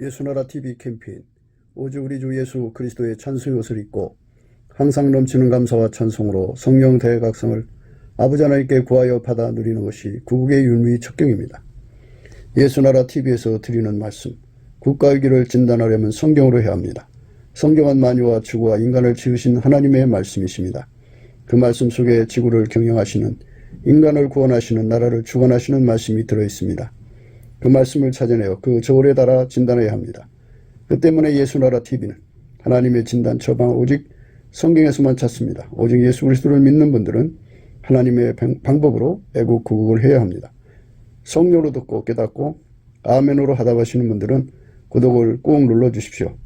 예수나라 TV 캠페인 오직 우리 주 예수 그리스도의 찬송의 옷을 입고 항상 넘치는 감사와 찬송으로 성령 대각성을 아버지 하나님께 구하여 받아 누리는 것이 구국의 율무의 척경입니다. 예수나라 TV에서 드리는 말씀, 국가의 길을 진단하려면 성경으로 해야 합니다. 성경은 만유와 지구와 인간을 지으신 하나님의 말씀이십니다. 그 말씀 속에 지구를 경영하시는, 인간을 구원하시는, 나라를 주관하시는 말씀이 들어있습니다. 그 말씀을 찾아내어 그 저울에 달아 진단해야 합니다. 그 때문에 예수나라 TV는 하나님의 진단 처방 오직 성경에서만 찾습니다. 오직 예수 그리스도를 믿는 분들은 하나님의 방법으로 애국 구국을 해야 합니다. 성령으로 듣고 깨닫고 아멘으로 하답하시는 분들은 구독을 꼭 눌러주십시오.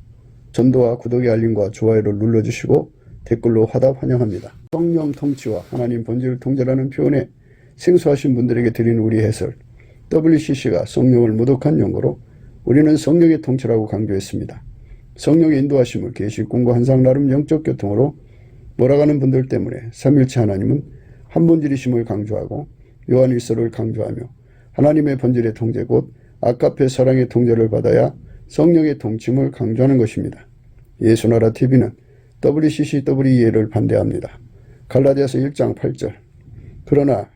전도와 구독의 알림과 좋아요를 눌러주시고 댓글로 화답 환영합니다. 성령 통치와 하나님 본질 통제라는 표현에 생소하신 분들에게 드리는 우리 해설, WCC가 성령을 무독한 용어로 우리는 성령의 통치라고 강조했습니다. 성령의 인도하심을 계시록 공부 한상 나름 영적 교통으로 몰아가는 분들 때문에 삼일체 하나님은 한 본질이심을 강조하고 요한일서를 강조하며 하나님의 본질의 통제 곧 아카페 사랑의 통제를 받아야 성령의 통치임을 강조하는 것입니다. 예수나라 TV는 WCCWE를 반대합니다. 갈라디아서 1장 8절 그러나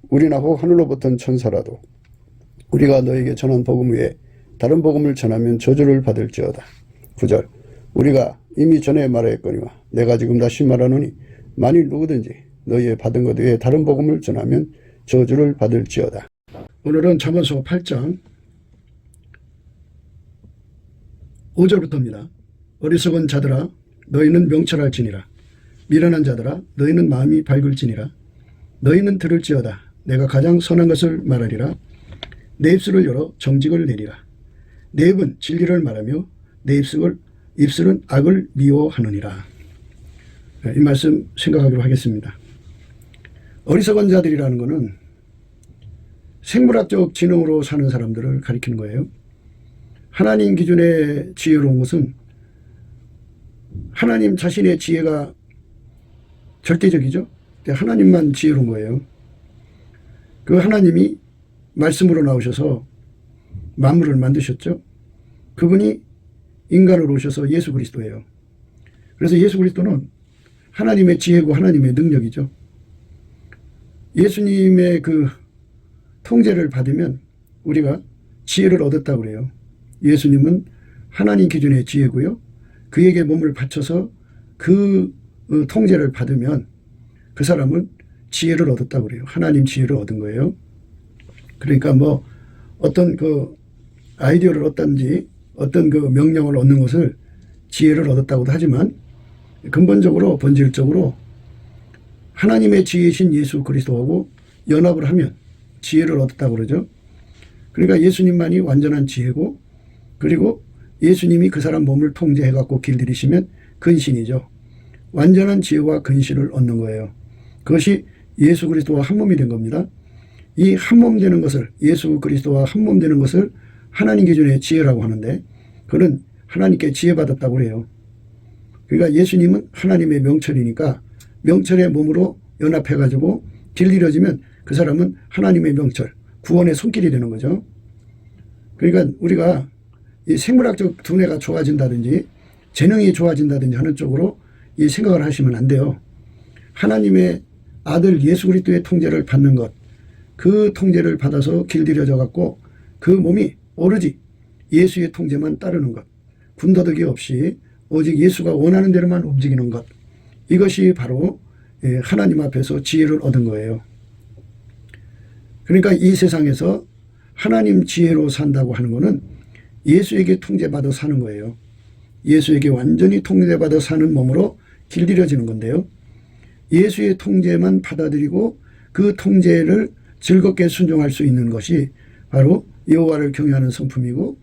우리나 혹 하늘로부터 천사라도 우리가 너에게 전한 복음 외에 다른 복음을 전하면 저주를 받을지어다. 9절 우리가 이미 전에 말하였거니와 내가 지금 다시 말하노니 만일 누구든지 너희의 받은 것 외에 다른 복음을 전하면 저주를 받을지어다. 오늘은 잠언서 8장 5절부터입니다. 어리석은 자들아 너희는 명철할지니라. 미련한 자들아 너희는 마음이 밝을지니라. 너희는 들을지어다. 내가 가장 선한 것을 말하리라. 내 입술을 열어 정직을 내리라. 내 입은 진리를 말하며 내 입술은 악을 미워하느니라. 이 말씀 생각하기로 하겠습니다. 어리석은 자들이라는 것은 생물학적 지능으로 사는 사람들을 가리키는 거예요. 하나님 기준의 지혜로운 것은 하나님 자신의 지혜가 절대적이죠. 하나님만 지혜로운 거예요. 그 하나님이 말씀으로 나오셔서 만물을 만드셨죠. 그분이 인간으로 오셔서 예수 그리스도예요. 그래서 예수 그리스도는 하나님의 지혜고 하나님의 능력이죠. 예수님의 그 통제를 받으면 우리가 지혜를 얻었다고 그래요. 예수님은 하나님 기준의 지혜고요. 그에게 몸을 바쳐서 그 통제를 받으면 그 사람은 지혜를 얻었다고 그래요. 하나님 지혜를 얻은 거예요. 그러니까 뭐 어떤 그 아이디어를 얻든지 어떤 그 명령을 얻는 것을 지혜를 얻었다고도 하지만 근본적으로 본질적으로 하나님의 지혜이신 예수 그리스도하고 연합을 하면 지혜를 얻었다고 그러죠. 그러니까 예수님만이 완전한 지혜고 그리고 예수님이 그 사람 몸을 통제해갖고 길들이시면 근신이죠. 완전한 지혜와 근신을 얻는 거예요. 그것이 예수 그리스도와 한 몸이 된 겁니다. 이 한 몸 되는 것을 예수 그리스도와 한 몸 되는 것을 하나님 기준의 지혜라고 하는데 그는 하나님께 지혜받았다고 그래요. 그러니까 예수님은 하나님의 명철이니까 명철의 몸으로 연합해가지고 길들여지면 그 사람은 하나님의 명철, 구원의 손길이 되는 거죠. 그러니까 우리가 이 생물학적 두뇌가 좋아진다든지 재능이 좋아진다든지 하는 쪽으로 이 생각을 하시면 안 돼요. 하나님의 아들 예수 그리스도의 통제를 받는 것, 그 통제를 받아서 길들여져 갖고 그 몸이 오로지 예수의 통제만 따르는 것, 군더더기 없이 오직 예수가 원하는 대로만 움직이는 것, 이것이 바로 하나님 앞에서 지혜를 얻은 거예요. 그러니까 이 세상에서 하나님 지혜로 산다고 하는 것은 예수에게 통제받아 사는 거예요. 예수에게 완전히 통제받아 사는 몸으로 길들여지는 건데요. 예수의 통제만 받아들이고 그 통제를 즐겁게 순종할 수 있는 것이 바로 여호와를 경외하는 성품이고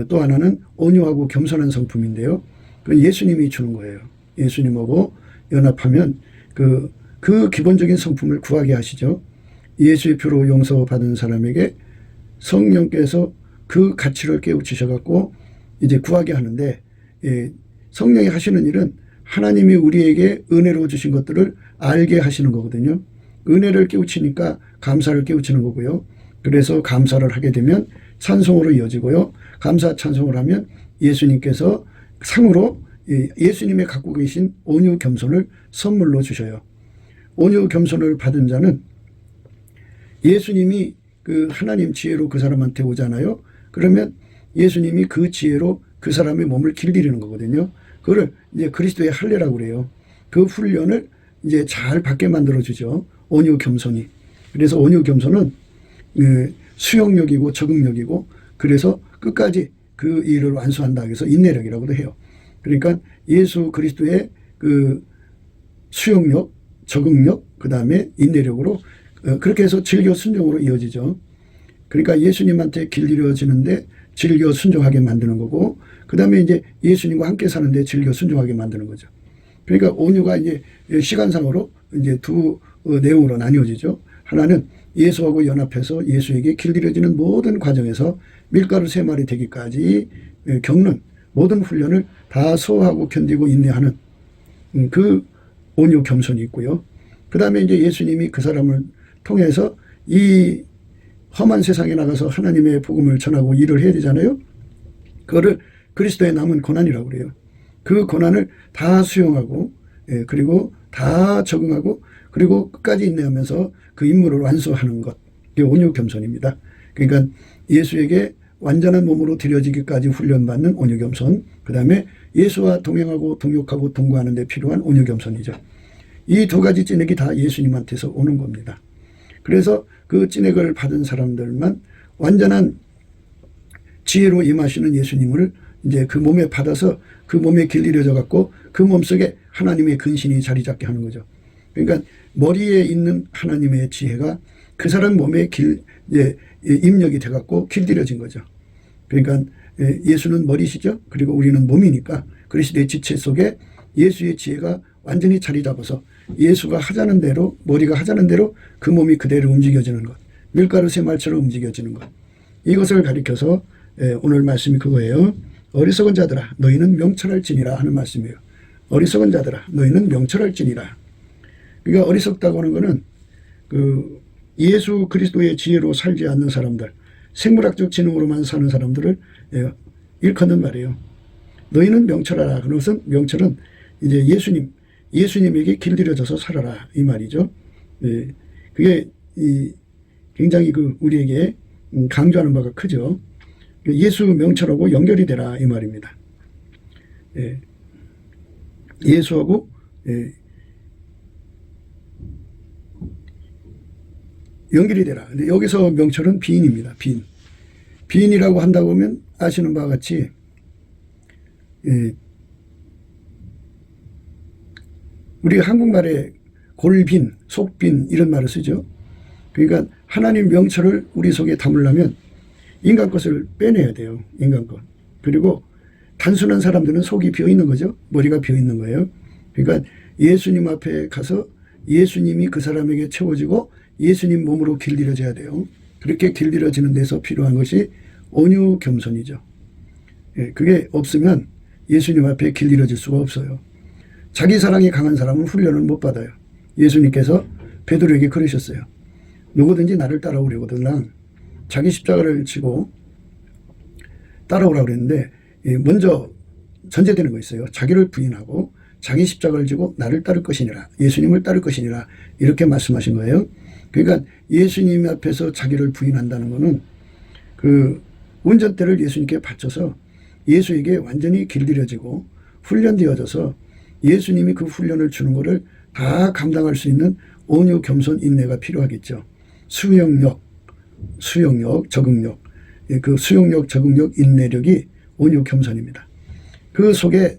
또 하나는 온유하고 겸손한 성품인데요. 그건 예수님이 주는 거예요. 예수님하고 연합하면 그 기본적인 성품을 구하게 하시죠. 예수의 피로 용서받은 사람에게 성령께서 그 가치를 깨우치셔갖고 이제 구하게 하는데 성령이 하시는 일은 하나님이 우리에게 은혜로 주신 것들을 알게 하시는 거거든요. 은혜를 깨우치니까 감사를 깨우치는 거고요. 그래서 감사를 하게 되면 찬송으로 이어지고요. 감사 찬송을 하면 예수님께서 상으로 예수님의 갖고 계신 온유 겸손을 선물로 주셔요. 온유 겸손을 받은 자는 예수님이 그 하나님 지혜로 그 사람한테 오잖아요. 그러면 예수님이 그 지혜로 그 사람의 몸을 길들이는 거거든요. 그거를 이제 그리스도의 할례라고 그래요. 그 훈련을 이제 잘 받게 만들어 주죠. 온유 겸손이. 그래서 온유 겸손은 수용력이고 적응력이고, 그래서 끝까지 그 일을 완수한다 해서 인내력이라고도 해요. 그러니까 예수 그리스도의 그 수용력, 적응력, 그 다음에 인내력으로 그렇게 해서 질겨 순종으로 이어지죠. 그러니까 예수님한테 길들여지는데 질겨 순종하게 만드는 거고, 그 다음에 이제 예수님과 함께 사는데 질겨 순종하게 만드는 거죠. 그러니까 온유가 이제 시간상으로 이제 두 내용으로 나뉘어지죠. 하나는 예수하고 연합해서 예수에게 길들여지는 모든 과정에서 밀가루 3마리 되기까지 겪는 모든 훈련을 다 소화하고 견디고 인내하는 그 온유 겸손이 있고요. 그 다음에 이제 예수님이 그 사람을 통해서 이 험한 세상에 나가서 하나님의 복음을 전하고 일을 해야 되잖아요. 그거를 그리스도의 남은 고난이라고 그래요. 그 고난을 다 수용하고, 그리고 다 적응하고, 그리고 끝까지 인내하면서 그 임무를 완수하는 것. 이게 온유 겸손입니다. 그러니까 예수에게 완전한 몸으로 드려지기까지 훈련받는 온유 겸손, 그 다음에 예수와 동행하고 동역하고 동거하는 데 필요한 온유 겸손이죠. 이 두 가지 찐액이 다 예수님한테서 오는 겁니다. 그래서 그 찐액을 받은 사람들만 완전한 지혜로 임하시는 예수님을 이제 그 몸에 받아서 그 몸에 길들여져 갖고 그 몸속에 하나님의 근신이 자리 잡게 하는 거죠. 그러니까 머리에 있는 하나님의 지혜가 그 사람 몸에 입력이 돼 갖고 길들여진 거죠. 그러니까 예수는 머리시죠. 그리고 우리는 몸이니까 그리스도의 지체 속에 예수의 지혜가 완전히 자리 잡아서 예수가 하자는 대로, 머리가 하자는 대로 그 몸이 그대로 움직여지는 것. 밀가루 3알처럼 움직여지는 것. 이것을 가리켜서 오늘 말씀이 그거예요. 어리석은 자들아 너희는 명철할지니라 하는 말씀이에요. 어리석은 자들아 너희는 명철할지니라. 그러니까 어리석다고 하는 것은 그 예수 그리스도의 지혜로 살지 않는 사람들, 생물학적 지능으로만 사는 사람들을 일컫는 말이에요. 너희는 명철하라. 그것은 명철은 이제 예수님에게 길들여져서 살아라 이 말이죠. 그게 굉장히 우리에게 강조하는 바가 크죠. 예수 명철하고 연결이 되라 이 말입니다. 예수하고 연결이 되라. 근데 여기서 명철은 비인입니다. 비인. 비인이라고 한다고 하면 아시는 바와 같이 우리 한국말에 골빈, 속빈 이런 말을 쓰죠. 그러니까 하나님 명철을 우리 속에 담으려면 인간 것을 빼내야 돼요. 인간 것. 그리고 단순한 사람들은 속이 비어있는 거죠. 머리가 비어있는 거예요. 그러니까 예수님 앞에 가서 예수님이 그 사람에게 채워지고 예수님 몸으로 길들여져야 돼요. 그렇게 길들여지는 데서 필요한 것이 온유 겸손이죠. 그게 없으면 예수님 앞에 길들여질 수가 없어요. 자기 사랑이 강한 사람은 훈련을 못 받아요. 예수님께서 베드로에게 그러셨어요. 누구든지 나를 따라오려거든 자기 십자가를 지고 따라오라고 그랬는데 먼저 전제되는 거 있어요. 자기를 부인하고 자기 십자가를 지고 나를 따를 것이니라. 예수님을 따를 것이니라. 이렇게 말씀하신 거예요. 그러니까 예수님 앞에서 자기를 부인한다는 것은 그 운전대를 예수님께 바쳐서 예수에게 완전히 길들여지고 훈련되어져서 예수님이 그 훈련을 주는 것을 다 감당할 수 있는 온유 겸손 인내가 필요하겠죠. 수용력, 적응력. 그 수용력, 적응력, 인내력이 온유 겸손입니다. 그 속에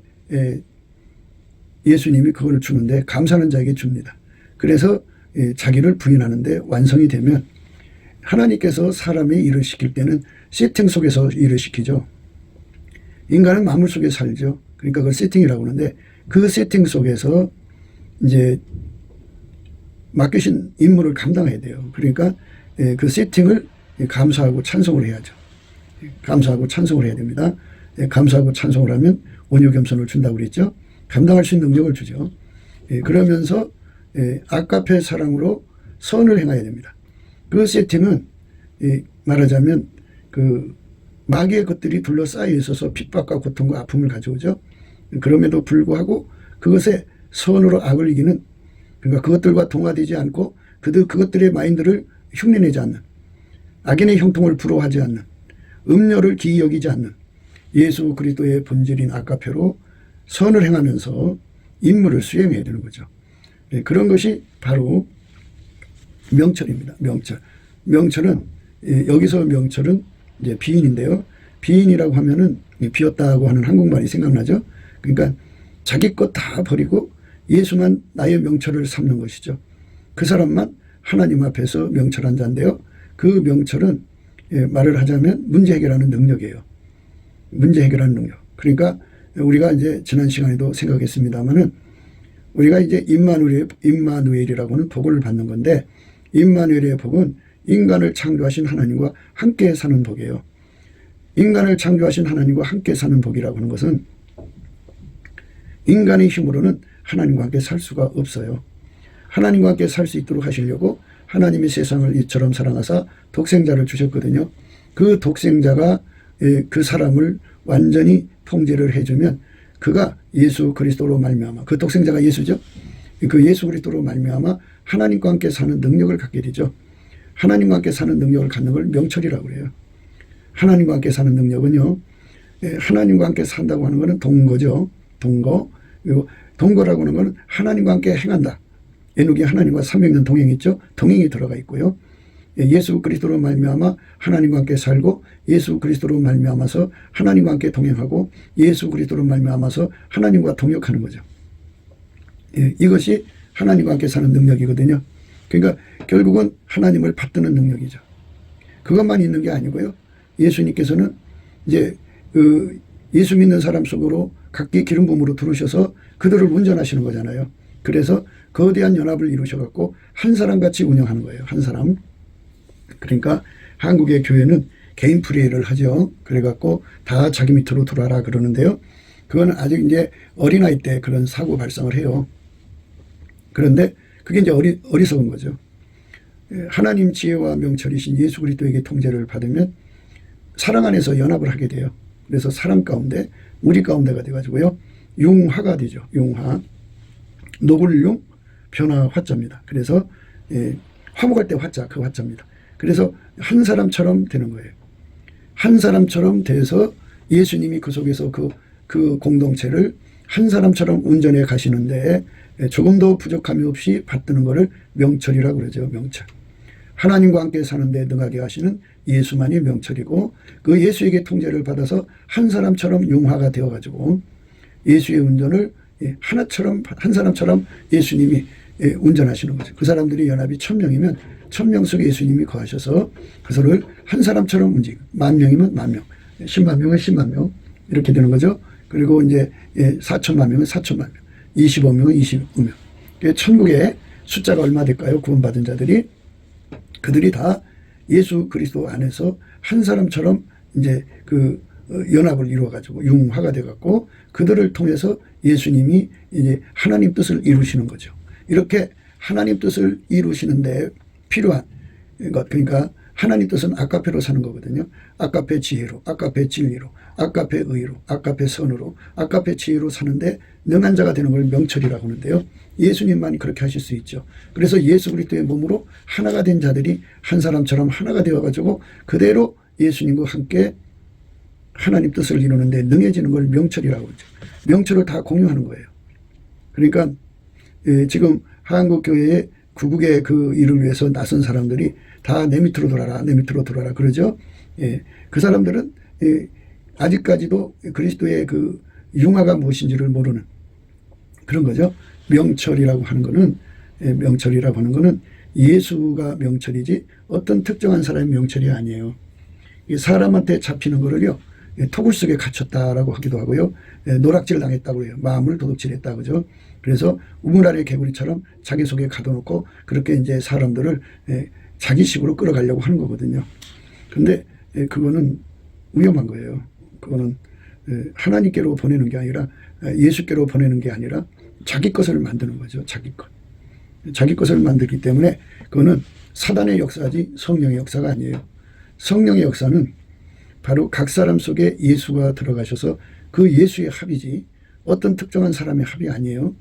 예수님이 그걸 주는데 감사하는 자에게 줍니다. 그래서 자기를 부인하는데 완성이 되면 하나님께서 사람의 일을 시킬 때는 세팅 속에서 일을 시키죠. 인간은 만물 속에 살죠. 그러니까 그걸 세팅이라고 하는데 그 세팅 속에서 이제 맡기신 임무를 감당해야 돼요. 그러니까 그 세팅을 감사하고 찬송을 해야죠. 감사하고 찬송을 해야 됩니다. 감사하고 찬송을 하면 온유 겸손을 준다고 그랬죠. 감당할 수 있는 능력을 주죠. 그러면서 아까페 사랑으로 선을 행해야 됩니다. 그 세팅은 말하자면 그 마귀의 것들이 둘러싸여 있어서 핍박과 고통과 아픔을 가져오죠. 그럼에도 불구하고 그것에 선으로 악을 이기는, 그러니까 그것들과 동화되지 않고 그것들의 마인드를 흉내내지 않는, 악인의 형통을 부러워하지 않는, 음료를 기이 여기지 않는 예수 그리스도의 본질인 아가페로 선을 행하면서 임무를 수행해야 되는 거죠. 그런 것이 바로 명철입니다. 명철은 여기서 명철은 이제 비인인데요. 비인이라고 하면은 비었다고 하는 한국말이 생각나죠. 그러니까 자기 것 다 버리고 예수만 나의 명철을 삼는 것이죠. 그 사람만 하나님 앞에서 명철한 자인데요. 그 명철은 말을 하자면 문제 해결하는 능력이에요. 문제 해결하는 능력. 그러니까 우리가 이제 지난 시간에도 생각했습니다만은 우리가 이제 임마누엘이라고 하는 복을 받는 건데, 임마누엘의 복은 인간을 창조하신 하나님과 함께 사는 복이에요. 인간을 창조하신 하나님과 함께 사는 복이라고 하는 것은 인간의 힘으로는 하나님과 함께 살 수가 없어요. 하나님과 함께 살 수 있도록 하시려고 하나님이 세상을 이처럼 사랑하사 독생자를 주셨거든요. 그 독생자가 그 사람을 완전히 통제를 해주면 그가 예수 그리스도로 말미암아, 그 독생자가 예수죠. 그 예수 그리스도로 말미암아 하나님과 함께 사는 능력을 갖게 되죠. 하나님과 함께 사는 능력을 갖는 걸 명철이라고 그래요. 하나님과 함께 사는 능력은요, 하나님과 함께 산다고 하는 것은 동거죠. 동거. 그리고 동거라고 하는 것은 하나님과 함께 행한다. 에녹이 하나님과 삼위일체 동행이 있죠. 동행이 들어가 있고요. 예수 그리스도로 말미암아 하나님과 함께 살고, 예수 그리스도로 말미암아서 하나님과 함께 동행하고, 예수 그리스도로 말미암아서 하나님과 동역하는 거죠. 이것이 하나님과 함께 사는 능력이거든요. 그러니까 결국은 하나님을 받드는 능력이죠. 그것만 있는 게 아니고요. 예수님께서는 이제 예수 믿는 사람 속으로 각기 기름 부음으로 들어오셔서 그들을 운전하시는 거잖아요. 그래서 거대한 연합을 이루셔갖고 한 사람같이 운영하는 거예요. 한 사람. 그러니까 한국의 교회는 개인 프리회를 하죠. 그래갖고 다 자기 밑으로 들어와라 그러는데요. 그건 아직 이제 어린아이 때 그런 사고 발생을 해요. 그런데 그게 이제 어리석은 거죠. 하나님 지혜와 명철이신 예수 그리스도에게 통제를 받으면 사랑 안에서 연합을 하게 돼요. 그래서 사랑 가운데, 우리 가운데가 돼가지고요. 융화가 되죠. 융화. 노굴융, 변화 화자입니다. 그래서 화목할 때 화자, 그 화자입니다. 그래서 한 사람처럼 되는 거예요. 한 사람처럼 돼서 예수님이 그 속에서 그 공동체를 한 사람처럼 운전해 가시는데 조금도 부족함이 없이 받드는 것을 명철이라고 그러죠. 명철. 하나님과 함께 사는데 능하게 하시는 예수만이 명철이고, 그 예수에게 통제를 받아서 한 사람처럼 융화가 되어가지고 예수의 운전을 한 사람처럼 예수님이 운전하시는 거죠. 그 사람들이 연합이 1000명이면 1000명 속에 예수님이 거하셔서 그들을 한 사람처럼 움직이고, 10,000명이면 10,000명, 10만 명은 10만 명, 이렇게 되는 거죠. 그리고 이제 4천만 명은 4천만 명, 25명은 25명. 천국의 숫자가 얼마 될까요? 구원받은 자들이. 그들이 다 예수 그리스도 안에서 한 사람처럼 이제 그 연합을 이루어가지고 융화가 돼갖고 그들을 통해서 예수님이 이제 하나님 뜻을 이루시는 거죠. 이렇게 하나님 뜻을 이루시는데 필요한 것, 그러니까 하나님 뜻은 아가페로 사는 거거든요. 아가페 지혜로, 아가페 진리로, 아가페 의로, 아가페 선으로, 아가페 지혜로 사는데 능한 자가 되는 걸 명철이라고 하는데요. 예수님만이 그렇게 하실 수 있죠. 그래서 예수 그리스도의 몸으로 하나가 된 자들이 한 사람처럼 하나가 되어가지고 그대로 예수님과 함께 하나님 뜻을 이루는데 능해지는 걸 명철이라고 하죠. 명철을 다 공유하는 거예요. 그러니까 지금 한국교회의 구국의 그 일을 위해서 나선 사람들이 다 내 밑으로 돌아라, 내 밑으로 돌아라 그러죠. 그 사람들은 아직까지도 그리스도의 그 융화가 무엇인지를 모르는 그런 거죠. 명철이라고 하는 거는 예수가 명철이지 어떤 특정한 사람의 명철이 아니에요. 사람한테 잡히는 거를요, 토굴 속에 갇혔다라고 하기도 하고요, 노락질 당했다고 해요. 마음을 도둑질했다, 그죠? 그래서 우물 아래 개구리처럼 자기 속에 가둬놓고 그렇게 이제 사람들을 자기식으로 끌어가려고 하는 거거든요. 근데 그거는 위험한 거예요. 그거는 하나님께로 보내는 게 아니라, 예수께로 보내는 게 아니라 자기 것을 만드는 거죠. 자기 것. 자기 것을 만들기 때문에 그거는 사단의 역사지 성령의 역사가 아니에요. 성령의 역사는 바로 각 사람 속에 예수가 들어가셔서 그 예수의 합이지 어떤 특정한 사람의 합이 아니에요.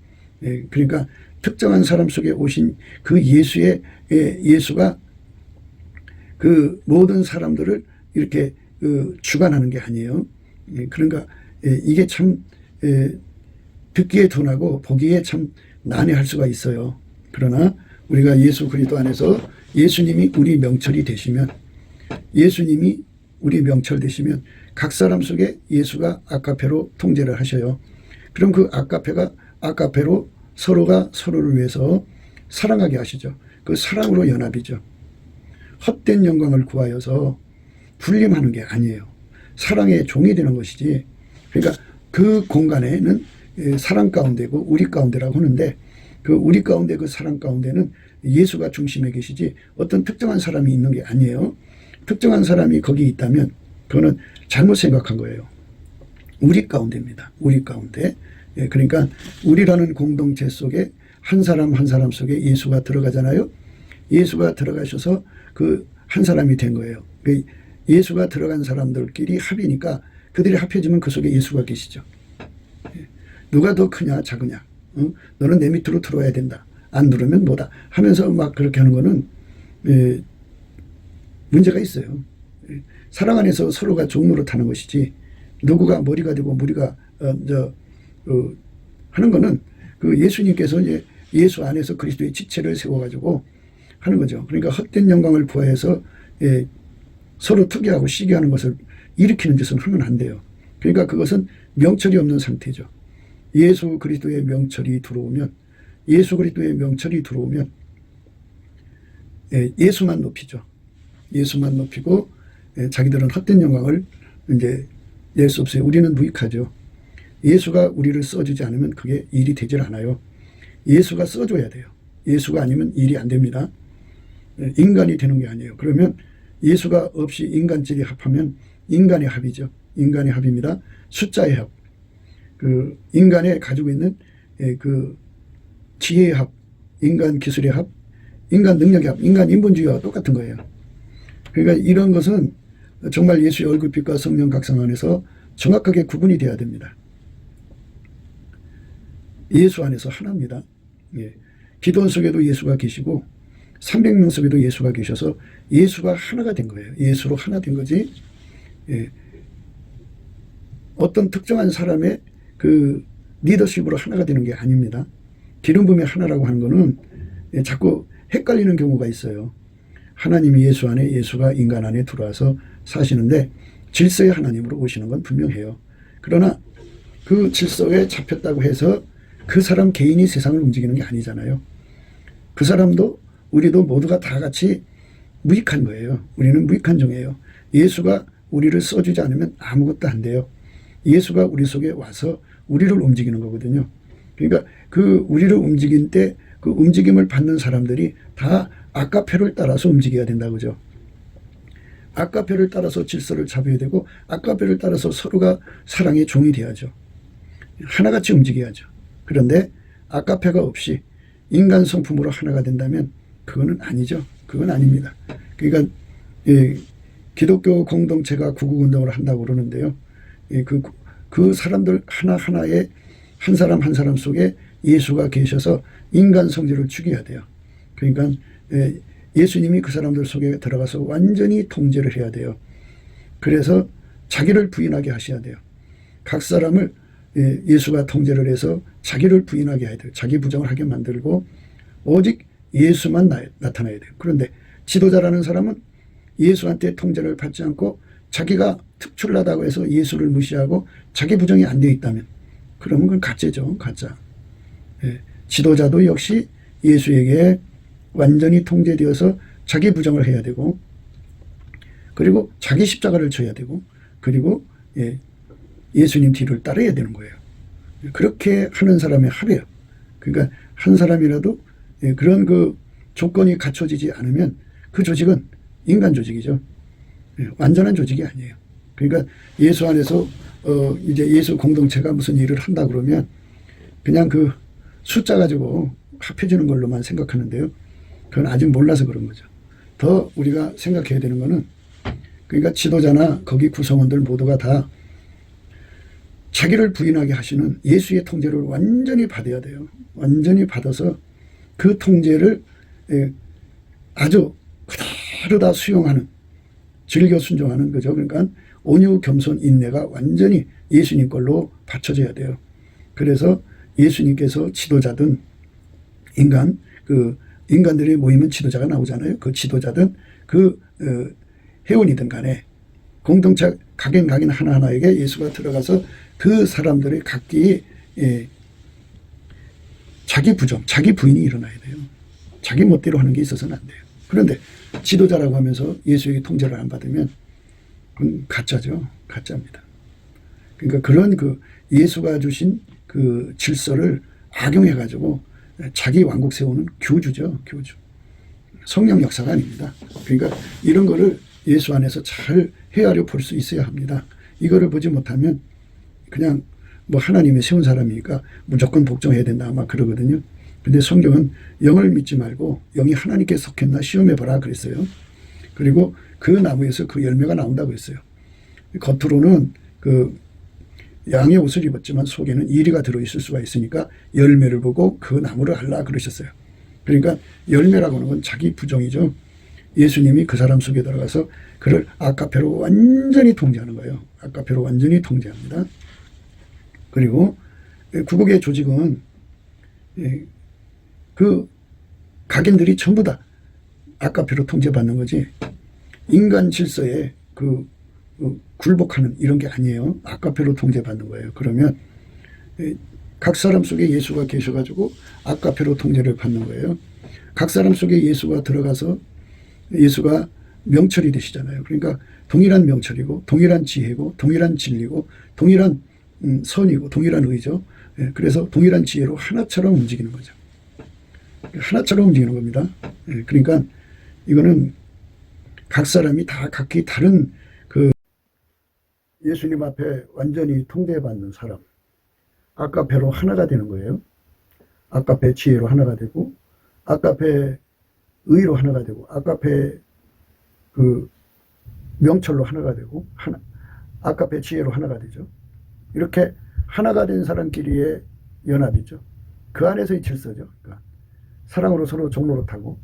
그러니까 특정한 사람 속에 오신 그 예수가 그 모든 사람들을 이렇게 주관하는 게 아니에요. 그러니까 이게 참 듣기에 둔하고 보기에 참 난해할 수가 있어요. 그러나 우리가 예수 그리스도 안에서 예수님이 우리 명철이 되시면, 예수님이 우리 명철 되시면 각 사람 속에 예수가 아카페로 통제를 하셔요. 그럼 그 아카페로 서로가 서로를 위해서 사랑하게 하시죠. 그 사랑으로 연합이죠. 헛된 영광을 구하여서 군림하는 게 아니에요. 사랑의 종이 되는 것이지. 그러니까 그 공간에는 사랑 가운데고 우리 가운데라고 하는데, 그 우리 가운데 그 사랑 가운데는 예수가 중심에 계시지 어떤 특정한 사람이 있는 게 아니에요. 특정한 사람이 거기 있다면 그거는 잘못 생각한 거예요. 우리 가운데입니다. 우리 가운데. 그러니까 우리라는 공동체 속에 한 사람 한 사람 속에 예수가 들어가잖아요. 예수가 들어가셔서 그 한 사람이 된 거예요. 예수가 들어간 사람들끼리 합이니까 그들이 합해지면 그 속에 예수가 계시죠. 누가 더 크냐 작으냐, 너는 내 밑으로 들어와야 된다, 안 들으면 뭐다 하면서 막 그렇게 하는 거는 문제가 있어요. 사랑 안에서 서로가 종로를 타는 것이지, 누구가 머리가 되고 무리가 하는 거는 그 예수님께서 이제 예수 안에서 그리스도의 지체를 세워가지고 하는 거죠. 그러니까 헛된 영광을 구하여서 서로 투기하고 시기하는 것을 일으키는 짓은 하면 안 돼요. 그러니까 그것은 명철이 없는 상태죠. 예수 그리스도의 명철이 들어오면, 예수 그리스도의 명철이 들어오면 예수만 높이죠. 예수만 높이고 자기들은 헛된 영광을 이제 낼 수 없어요. 우리는 무익하죠. 예수가 우리를 써주지 않으면 그게 일이 되질 않아요. 예수가 써줘야 돼요. 예수가 아니면 일이 안 됩니다. 인간이 되는 게 아니에요. 그러면 예수가 없이 인간끼리 합하면 인간의 합이죠. 인간의 합입니다. 숫자의 합. 그 인간에 가지고 있는 그 지혜의 합, 인간 기술의 합, 인간 능력의 합, 인간 인본주의와 똑같은 거예요. 그러니까 이런 것은 정말 예수의 얼굴빛과 성령 각성 안에서 정확하게 구분이 돼야 됩니다. 예수 안에서 하나입니다. 기도원 속에도 예수가 계시고 300명 속에도 예수가 계셔서 예수가 하나가 된 거예요. 예수로 하나 된 거지. 어떤 특정한 사람의 그 리더십으로 하나가 되는 게 아닙니다. 기름 부음의 하나라고 하는 거는 자꾸 헷갈리는 경우가 있어요. 하나님이 예수 안에, 예수가 인간 안에 들어와서 사시는데 질서의 하나님으로 오시는 건 분명해요. 그러나 그 질서에 잡혔다고 해서 그 사람 개인이 세상을 움직이는 게 아니잖아요. 그 사람도 우리도 모두가 다 같이 무익한 거예요. 우리는 무익한 종이에요. 예수가 우리를 써주지 않으면 아무것도 안 돼요. 예수가 우리 속에 와서 우리를 움직이는 거거든요. 그러니까 그 우리를 움직인 때 그 움직임을 받는 사람들이 다 아카페를 따라서 움직여야 된다고죠. 아카페를 따라서 질서를 잡아야 되고 아카페를 따라서 서로가 사랑의 종이 돼야죠. 하나같이 움직여야죠. 그런데 아카페가 없이 인간 성품으로 하나가 된다면 그거는 아니죠. 그건 아닙니다. 그러니까 기독교 공동체가 구국운동을 한다고 그러는데요. 그 사람들 하나하나에 한 사람 한 사람 속에 예수가 계셔서 인간 성질을 죽여야 돼요. 그러니까 예수님이 그 사람들 속에 들어가서 완전히 통제를 해야 돼요. 그래서 자기를 부인하게 하셔야 돼요. 각 사람을 예수가 통제를 해서 자기를 부인하게 해야 돼요. 자기 부정을 하게 만들고 오직 예수만 나타나야 돼요. 그런데 지도자라는 사람은 예수한테 통제를 받지 않고 자기가 특출나다고 해서 예수를 무시하고 자기 부정이 안 되어 있다면 그러면 그건 가짜죠. 가짜. 지도자도 역시 예수에게 완전히 통제되어서 자기 부정을 해야 되고, 그리고 자기 십자가를 져야 되고, 그리고 예수님 뒤를 따라야 되는 거예요. 그렇게 하는 사람의 합이에요. 그러니까 한 사람이라도 그런 그 조건이 갖춰지지 않으면 그 조직은 인간 조직이죠. 완전한 조직이 아니에요. 그러니까 예수 안에서 이제 예수 공동체가 무슨 일을 한다 그러면 그냥 그 숫자 가지고 합해주는 걸로만 생각하는데요. 그건 아직 몰라서 그런 거죠. 더 우리가 생각해야 되는 거는 그러니까 지도자나 거기 구성원들 모두가 다 자기를 부인하게 하시는 예수의 통제를 완전히 받아야 돼요. 완전히 받아서 그 통제를 아주 그대로 다 수용하는, 즐겨 순종하는 거죠. 그러니까 온유, 겸손, 인내가 완전히 예수님 걸로 받쳐져야 돼요. 그래서 예수님께서 지도자든 인간들이 모이면 지도자가 나오잖아요. 그 지도자든 회원이든 간에 공동체 각인 하나하나에게 예수가 들어가서 그 사람들의 각기 자기 부정, 자기 부인이 일어나야 돼요. 자기 멋대로 하는 게 있어서는 안 돼요. 그런데 지도자라고 하면서 예수에게 통제를 안 받으면 그건 가짜죠. 가짜입니다. 그러니까 그런 예수가 주신 그 질서를 악용해가지고 자기 왕국 세우는 교주죠. 교주. 성령 역사가 아닙니다. 그러니까 이런 거를 예수 안에서 잘 헤아려 볼 수 있어야 합니다. 이거를 보지 못하면 그냥 뭐 하나님이 세운 사람이니까 무조건 복종해야 된다 아마 그러거든요. 근데 성경은 영을 믿지 말고 영이 하나님께 속했나 시험해보라 그랬어요. 그리고 그 나무에서 그 열매가 나온다고 했어요. 겉으로는 양의 옷을 입었지만 속에는 이리가 들어있을 수가 있으니까 열매를 보고 그 나무를 알라 그러셨어요. 그러니까 열매라고 하는 건 자기 부정이죠. 예수님이 그 사람 속에 들어가서 그를 아까페로 완전히 통제하는 거예요. 아까페로 완전히 통제합니다. 그리고 구국의 조직은 그 각인들이 전부 다 아까페로 통제받는 거지 인간 질서에 굴복하는 이런 게 아니에요. 아까페로 통제받는 거예요. 그러면 각 사람 속에 예수가 계셔가지고 아까페로 통제를 받는 거예요. 각 사람 속에 예수가 들어가서 예수가 명철이 되시잖아요. 그러니까 동일한 명철이고 동일한 지혜고 동일한 진리고 동일한 선이고 동일한 의죠. 그래서 동일한 지혜로 하나처럼 움직이는 거죠. 하나처럼 움직이는 겁니다. 그러니까 이거는 각 사람이 다 각기 다른 예수님 앞에 완전히 통제받는 사람, 아까페로 하나가 되는 거예요. 아까페 지혜로 하나가 되고 아까페 의로 하나가 되고 아까페 명철로 하나가 되고 아까페 지혜로 하나가 되죠. 이렇게 하나가 된 사람끼리의 연합이죠. 그 안에서의 질서죠. 그러니까 사랑으로 서로 종노릇하고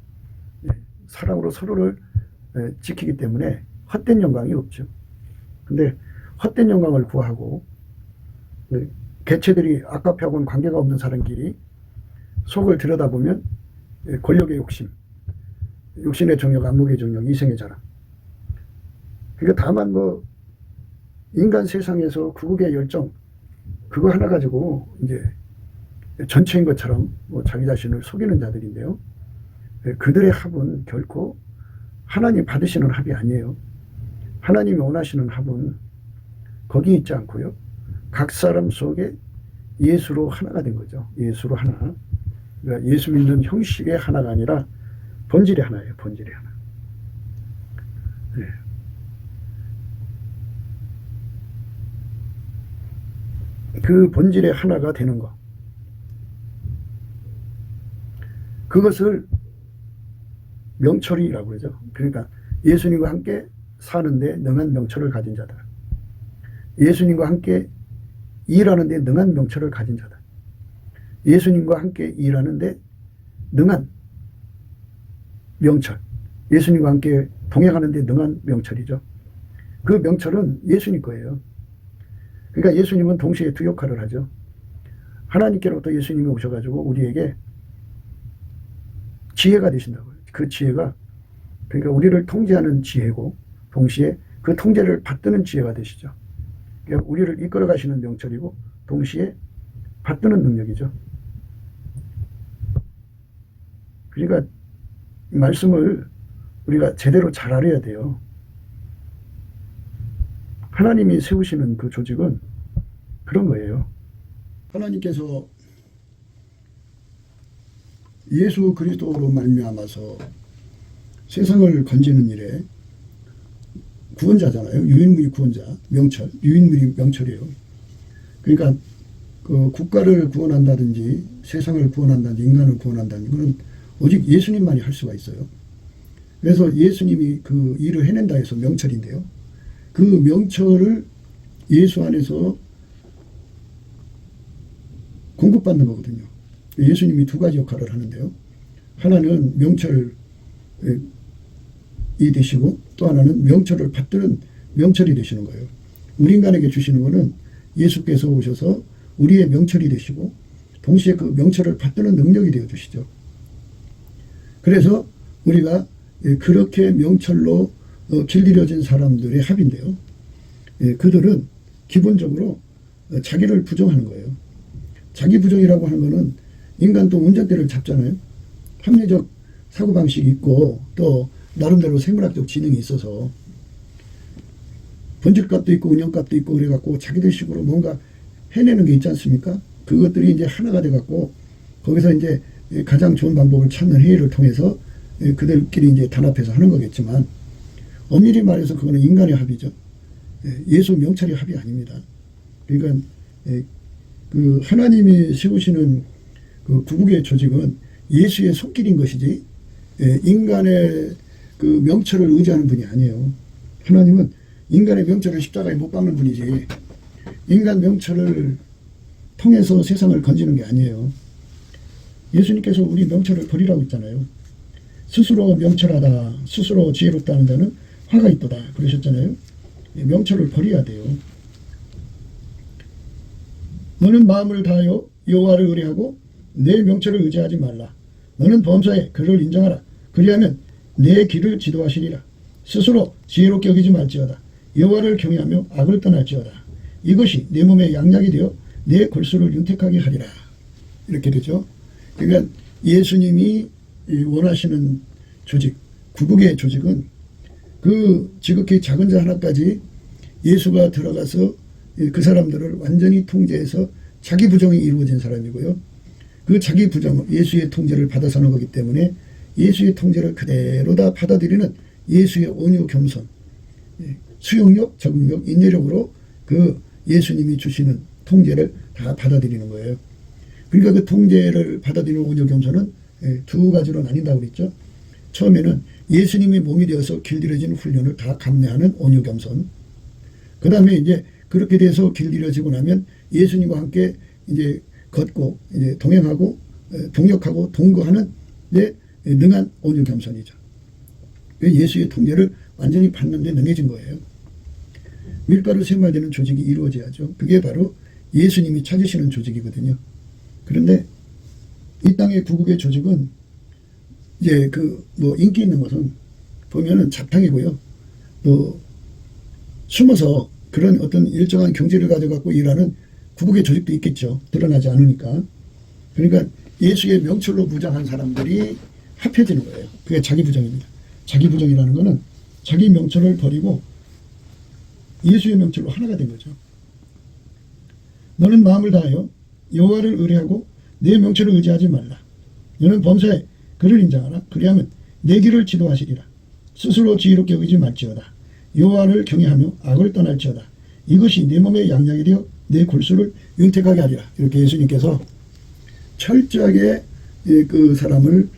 사랑으로 서로를 지키기 때문에 헛된 영광이 없죠. 근데 헛된 영광을 구하고 개체들이 아까페하고는 관계가 없는 사람끼리 속을 들여다보면 권력의 욕심, 육신의 정욕, 안목의 정욕, 이생의 자랑. 그러니까 다만 인간 세상에서 구국의 열정 그거 하나 가지고 이제 전체인 것처럼 자기 자신을 속이는 자들인데요. 그들의 합은 결코 하나님 받으시는 합이 아니에요. 하나님이 원하시는 합은 거기 있지 않고요. 각 사람 속에 예수로 하나가 된 거죠. 예수로 하나. 그러니까 예수 믿는 형식의 하나가 아니라 본질의 하나예요. 본질의 하나. 네. 그 본질의 하나가 되는 것. 그것을 명철이라고 그러죠. 그러니까 예수님과 함께 사는데 능한 명철을 가진 자다. 예수님과 함께 일하는데 능한 명철을 가진 자다. 예수님과 함께 일하는데 능한 명철. 예수님과 함께 동행하는데 능한 명철이죠. 그 명철은 예수님 거예요. 그러니까 예수님은 동시에 두 역할을 하죠. 하나님께로부터 예수님이 오셔가지고 우리에게 지혜가 되신다고요. 그 지혜가 그러니까 우리를 통제하는 지혜고 동시에 그 통제를 받드는 지혜가 되시죠. 그러니까 우리를 이끌어 가시는 명철이고 동시에 받드는 능력이죠. 그러니까 말씀을 우리가 제대로 잘 알아야 돼요. 하나님이 세우시는 그 조직은 그런 거예요. 하나님께서 예수 그리스도로 말미암아서 세상을 건지는 일에 구원자잖아요. 유인물이 구원자, 명철, 유인물이 명철이에요. 그러니까 그 국가를 구원한다든지 세상을 구원한다든지 인간을 구원한다든지 그건 오직 예수님만이 할 수가 있어요. 그래서 예수님이 그 일을 해낸다 해서 명철인데요. 그 명철을 예수 안에서 공급받는 거거든요. 예수님이 두 가지 역할을 하는데요. 하나는 명철이 되시고 또 하나는 명철을 받드는 명철이 되시는 거예요. 우리 인간에게 주시는 것은 예수께서 오셔서 우리의 명철이 되시고 동시에 그 명철을 받드는 능력이 되어 주시죠. 그래서 우리가 그렇게 명철로 길들여진 사람들의 합인데요. 그들은 기본적으로 자기를 부정하는 거예요. 자기 부정이라고 하는 것은 인간도 운전대를 잡잖아요. 합리적 사고방식이 있고 또 나름대로 생물학적 지능이 있어서 본질값도 있고 운영값도 있고 그래갖고 자기들 식으로 뭔가 해내는 게 있지 않습니까? 그것들이 이제 하나가 돼갖고 거기서 이제 가장 좋은 방법을 찾는 회의를 통해서 그들끼리 이제 단합해서 하는 거겠지만 엄밀히 말해서 그거는 인간의 합의죠. 예수 명철의 합이 아닙니다. 그러니까 그 하나님이 세우시는 그 구국의 조직은 예수의 손길인 것이지 인간의 그 명철을 의지하는 분이 아니에요. 하나님은 인간의 명철을 십자가에 못 박는 분이지 인간 명철을 통해서 세상을 건지는 게 아니에요. 예수님께서 우리 명철을 버리라고 했잖아요. 스스로 명철하다, 스스로 지혜롭다는 자는 화가 있도다 그러셨잖아요. 명철을 버려야 돼요. 너는 마음을 다하여 여호와를 의뢰하고 내 명철을 의지하지 말라. 너는 범사에 그를 인정하라. 그리하면 내 길을 지도하시리라. 스스로 지혜롭게 여기지 말지어다. 여호와를 경외하며 악을 떠날지어다. 이것이 내 몸의 양약이 되어 내 골수를 윤택하게 하리라. 이렇게 되죠. 그러니까 예수님이 원하시는 조직, 구국의 조직은 그 지극히 작은 자 하나까지 예수가 들어가서 그 사람들을 완전히 통제해서 자기 부정이 이루어진 사람이고요. 그 자기 부정, 예수의 통제를 받아 사는 거기 때문에 예수의 통제를 그대로 다 받아들이는 예수의 온유 겸손, 수용력, 적응력, 인내력으로 그 예수님이 주시는 통제를 다 받아들이는 거예요. 그러니까 그 통제를 받아들이는 온유 겸손은 두 가지로 나뉜다고 그랬죠. 처음에는 예수님이 몸이 되어서 길들여진 훈련을 다 감내하는 온유 겸손. 그 다음에 이제 그렇게 돼서 길들여지고 나면 예수님과 함께 이제 걷고 이제 동행하고 동역하고 동거하는 데 능한 온유 겸손이죠. 예수의 통제를 완전히 받는 데 능해진 거예요. 밀가루 생활되는 조직이 이루어져야죠. 그게 바로 예수님이 찾으시는 조직이거든요. 그런데 이 땅의 구국의 조직은 이제 그 뭐 인기 있는 것은 보면은 잡탕이고요. 또 숨어서 그런 어떤 일정한 경제를 가져갖고 일하는 구국의 조직도 있겠죠. 드러나지 않으니까. 그러니까 예수의 명철로 부정한 사람들이 합해지는 거예요. 그게 자기 부정입니다. 자기 부정이라는 거는 자기 명철을 버리고 예수의 명철로 하나가 된 거죠. 너는 마음을 다하여 여호와를 의뢰하고 내 명철을 의지하지 말라. 너는 범사에 그를 인정하라. 그리하면 내 길을 지도하시리라. 스스로 지혜롭게 여기지 말지어다. 여호와를 경외하며 악을 떠날지어다. 이것이 내 몸의 양약이 되어 내 골수를 윤택하게 하리라. 이렇게 예수님께서 철저하게 그 사람들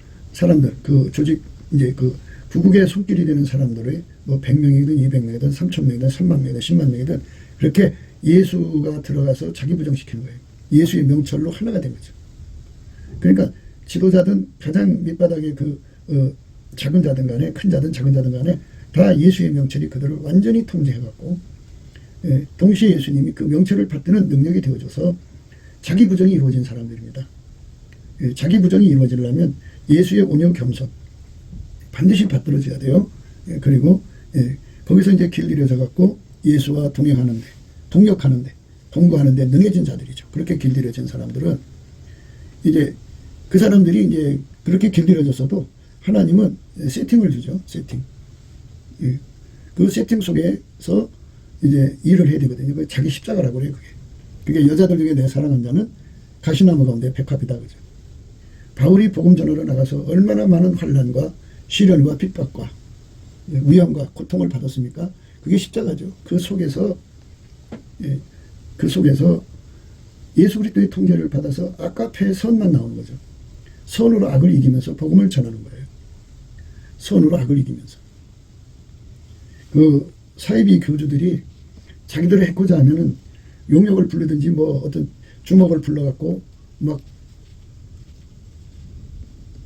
그 조직 이제 그 구국의 손길이 되는 사람들의 뭐 100명이든 200명이든 3,000명이든 3만 명이든 10만 명이든 그렇게 예수가 들어가서 자기 부정시키는 거예요. 예수의 명철로 하나가 된 거죠. 그러니까 지도자든 가장 밑바닥의 그 작은 자든 간에 큰 자든 작은 자든 간에 다 예수의 명철이 그들을 완전히 통제해갖고 동시에 예수님이 그 명철을 받드는 능력이 되어줘서 자기 부정이 이루어진 사람들입니다. 자기 부정이 이루어지려면 예수의 온유 겸손 반드시 받들어져야 돼요. 그리고 거기서 이제 길들여져갖고 예수와 동행하는데 동역하는데 동거하는데 능해진 자들이죠. 그렇게 길들여진 사람들은 이제 그 사람들이 이제 그렇게 길들여졌어도 하나님은 세팅을 주죠. 세팅. 그 세팅 속에서 이제 일을 해야 되거든요. 그게 자기 십자가라고 그래요. 그게 여자들 중에 내 사랑한 자는 가시나무 가운데 백합이다. 그죠. 바울이 복음 전하러 나가서 얼마나 많은 환난과 시련과 핍박과 위험과 고통을 받았습니까? 그게 십자가죠. 그 속에서 예수 그리스도의 통제를 받아서 아까페 선만 나오는 거죠. 선으로 악을 이기면서 복음을 전하는 거예요. 선으로 악을 이기면서. 그 사이비 교주들이 자기들을 해코자 하면은 용역을 부르든지 뭐 어떤 주먹을 불러갖고 막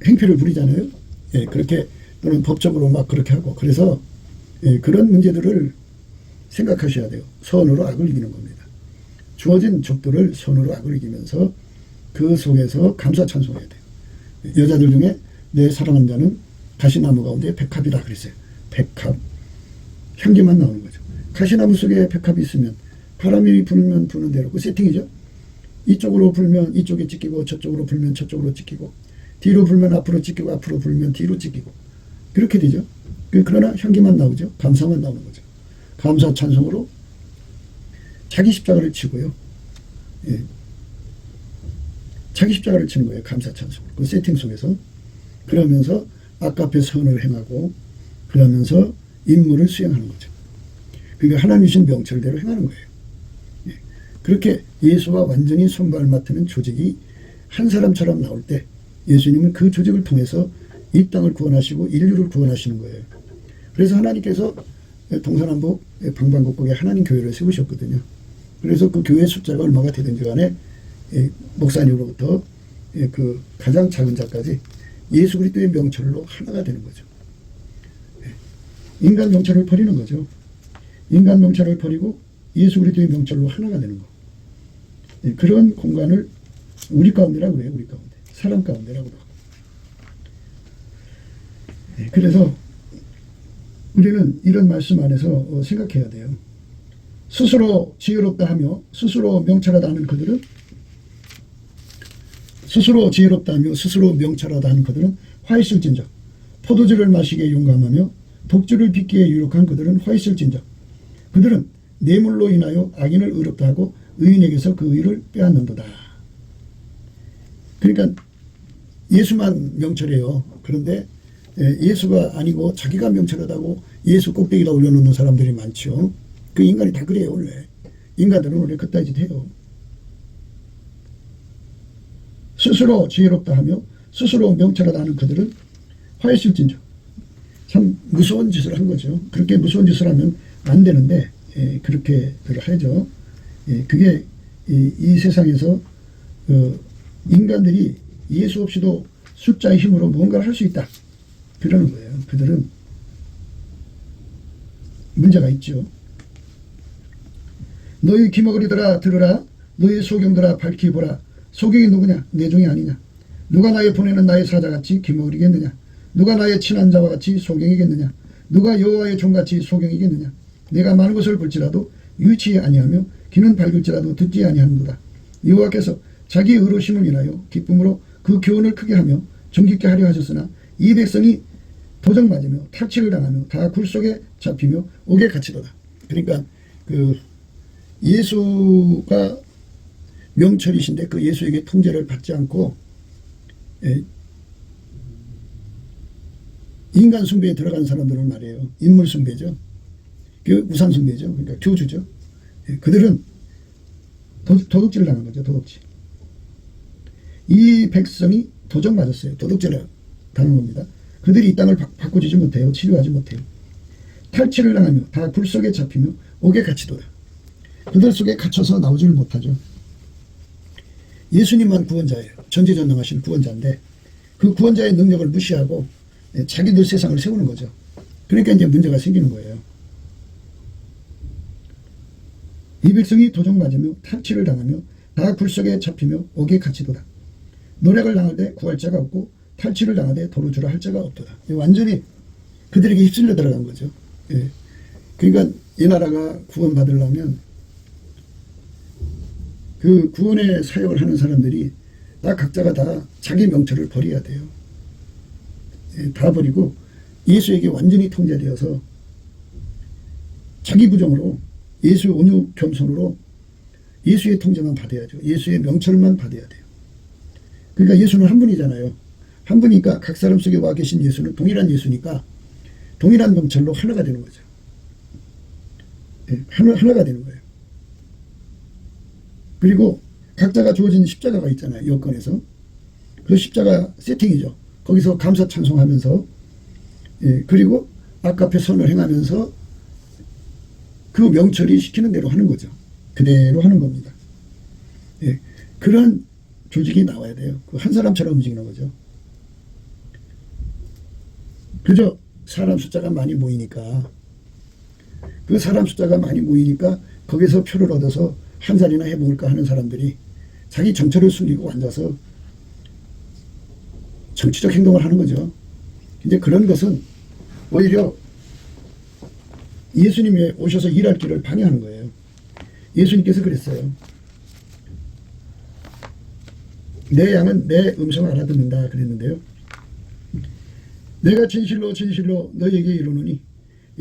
행패를 부리잖아요. 예, 그렇게 또는 법적으로 막 그렇게 하고 그래서 예, 그런 문제들을 생각하셔야 돼요. 선으로 악을 이기는 겁니다. 주어진 족도를 선으로 악을 이기면서 그 속에서 감사 찬송해야 돼요. 여자들 중에 내 사랑하는 자는 가시나무 가운데 백합이다 그랬어요. 백합. 향기만 나오는 거죠. 가시나무 속에 백합이 있으면 바람이 불면 부는 대로 그 세팅이죠. 이쪽으로 불면 이쪽에 찢기고 저쪽으로 불면 저쪽으로 찢기고 뒤로 불면 앞으로 찢기고 앞으로 불면 뒤로 찢기고 그렇게 되죠. 그러나 향기만 나오죠. 감사만 나오는 거죠. 감사 찬송으로 자기 십자가를 치고요. 예. 자기 십자가를 치는 거예요. 감사 찬송으로. 그 세팅 속에서. 그러면서 아까페 선을 행하고 그러면서 임무를 수행하는 거죠. 그러니까 하나님 주신 명철대로 행하는 거예요. 예. 그렇게 예수와 완전히 손발 맞추는 조직이 한 사람처럼 나올 때 예수님은 그 조직을 통해서 이 땅을 구원하시고 인류를 구원하시는 거예요. 그래서 하나님께서 동서남북 방방곡곡에 하나님 교회를 세우셨거든요. 그래서 그 교회 숫자가 얼마가 되든지 간에 목사님으로부터 그 가장 작은 자까지 예수 그리스도의 명철로 하나가 되는 거죠. 인간 명철을 버리는 거죠. 인간 명철을 버리고 예수 그리스도의 명철로 하나가 되는 거. 그런 공간을 우리 가운데라고 그래요. 우리 가운데. 사람 가운데라고 그래요. 그래서 우리는 이런 말씀 안에서 생각해야 돼요. 스스로 지혜롭다 하며 스스로 명철하다 하는 그들은 스스로 지혜롭다 하며 스스로 명철하다 하는 그들은 화 있을진저 포도주를 마시기에 용감하며 독주를 빚기에 유력한 그들은 화 있을진저 그들은 뇌물로 인하여 악인을 의롭다 하고 의인에게서 그 의를 빼앗는도다. 그러니까 예수만 명철해요. 그런데 예수가 아니고 자기가 명철하다고 예수 꼭대기다 올려놓는 사람들이 많죠. 그 인간이 다 그래요. 원래 인간들은 원래 그따위 짓 해요. 스스로 지혜롭다 하며 스스로 명철하다 하는 그들은 화했을진저 참 무서운 짓을 한 거죠. 그렇게 무서운 짓을 하면 안 되는데 그렇게들 하죠. 그게 이 세상에서 인간들이 예수 없이도 숫자의 힘으로 무언가를 할 수 있다. 그러는 거예요. 그들은 문제가 있죠. 너희 기머거리들아 들으라. 너희 소경들아 밝히 보라. 소경이 누구냐? 내 종이 아니냐? 누가 나의 보내는 나의 사자같이 기머거리겠느냐? 누가 나의 친한 자와 같이 소경이겠느냐? 누가 여호와의 종같이 소경이겠느냐? 내가 많은 것을 볼지라도 유치 아니하며 귀는 밝을지라도 듣지 아니하는도다. 여호와께서 자기 의로심을 인하여 기쁨으로 그 교훈을 크게 하며 정직케 하려 하셨으나 이 백성이 도적 맞으며 탁치를 당하며 다 굴 속에 잡히며 옥에 갇히도다. 그러니까 그 예수가 명철이신데 그 예수에게 통제를 받지 않고 인간 숭배에 들어간 사람들은 말이에요. 인물 숭배죠. 그 우상 숭배죠. 그러니까 교주죠. 그들은 도둑질을 당한 거죠. 도둑질. 이 백성이 도적 맞았어요. 도둑질을 당한 겁니다. 그들이 이 땅을 바꾸지 못해요. 치료하지 못해요. 탈취를 당하며 다 굴 속에 잡히며 옥에 갇히도다. 그들 속에 갇혀서 나오지를 못하죠. 예수님만 구원자예요. 전지전능하신 구원자인데 그 구원자의 능력을 무시하고 자기들 세상을 세우는 거죠. 그러니까 이제 문제가 생기는 거예요. 이 백성이 도적 맞으며 탈취를 당하며 다 굴 속에 잡히며 옥에 갇히도다. 노력을 당할 때 구할 자가 없고 탈취를 당하되 도루주라 할 자가 없도다. 완전히 그들에게 휩쓸려 들어간 거죠. 예. 그러니까 이 나라가 구원받으려면 그 구원의 사역을 하는 사람들이 다 각자가 다 자기 명철을 버려야 돼요. 예, 다 버리고 예수에게 완전히 통제되어서 자기 부정으로 예수의 온유 겸손으로 예수의 통제만 받아야죠. 예수의 명철만 받아야 돼요. 그러니까 예수는 한 분이잖아요. 한 분이니까 각 사람 속에 와 계신 예수는 동일한 예수니까 동일한 명철로 하나가 되는 거죠. 네, 하나가 되는 거예요. 그리고 각자가 주어진 십자가가 있잖아요. 여건에서. 그 십자가 세팅이죠. 거기서 감사 찬송하면서 그리고 아까페 선을 행하면서 그 명철이 시키는 대로 하는 거죠. 그대로 하는 겁니다. 예, 그런 조직이 나와야 돼요. 그 한 사람처럼 움직이는 거죠. 그저 사람 숫자가 많이 모이니까, 그 사람 숫자가 많이 모이니까 거기서 표를 얻어서 한 잔이나 해먹을까 하는 사람들이 자기 정체를 숨기고 앉아서 정치적 행동을 하는 거죠. 이제 그런 것은 오히려 예수님이 오셔서 일할 길을 방해하는 거예요. 예수님께서 그랬어요. 내 양은 내 음성을 알아듣는다 그랬는데요. 내가 진실로 진실로 너희에게 이르노니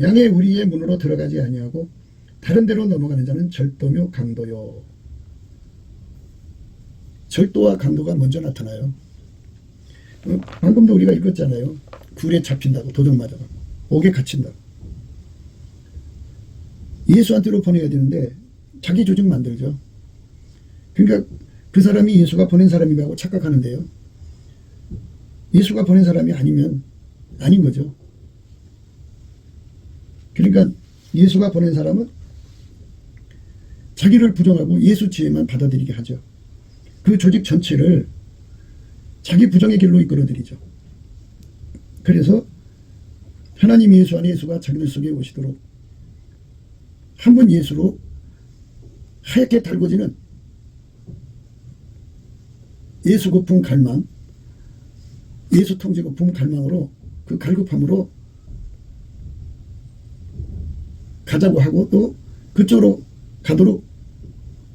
양의 우리의 문으로 들어가지 아니하고 다른 데로 넘어가는 자는 절도며 강도요. 절도와 강도가 먼저 나타나요. 방금도 우리가 읽었잖아요. 굴에 잡힌다고, 도둑 맞아가, 옥에 갇힌다고. 예수한테로 보내야 되는데 자기 조직 만들죠. 그러니까 그 사람이 예수가 보낸 사람이라고 착각하는데요. 예수가 보낸 사람이 아니면 아닌 거죠. 그러니까 예수가 보낸 사람은 자기를 부정하고 예수 지혜만 받아들이게 하죠. 그 조직 전체를 자기 부정의 길로 이끌어들이죠. 그래서 하나님 예수 안에 예수가 자기들 속에 오시도록 한 번 예수로 하얗게 달궈지는 예수 고품 갈망, 예수 통제 고품 갈망으로, 그 갈급함으로 가자고 하고, 또 그쪽으로 가도록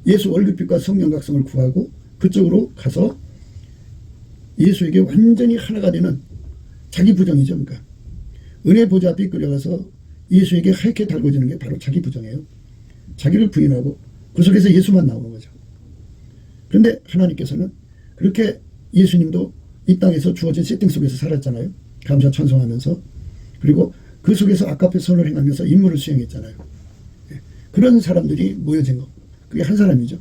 예수 월급빛과 성령 각성을 구하고 그쪽으로 가서 예수에게 완전히 하나가 되는 자기 부정이죠. 그러니까 은혜 보좌 앞에 끌려가서 예수에게 하얗게 달궈지는 게 바로 자기 부정이에요. 자기를 부인하고 그 속에서 예수만 나오는 거죠. 그런데 하나님께서는 그렇게 예수님도 이 땅에서 주어진 세팅 속에서 살았잖아요. 감사 찬송하면서. 그리고 그 속에서 아까페 선을 행하면서 임무를 수행했잖아요. 그런 사람들이 모여진 거. 그게 한 사람이죠.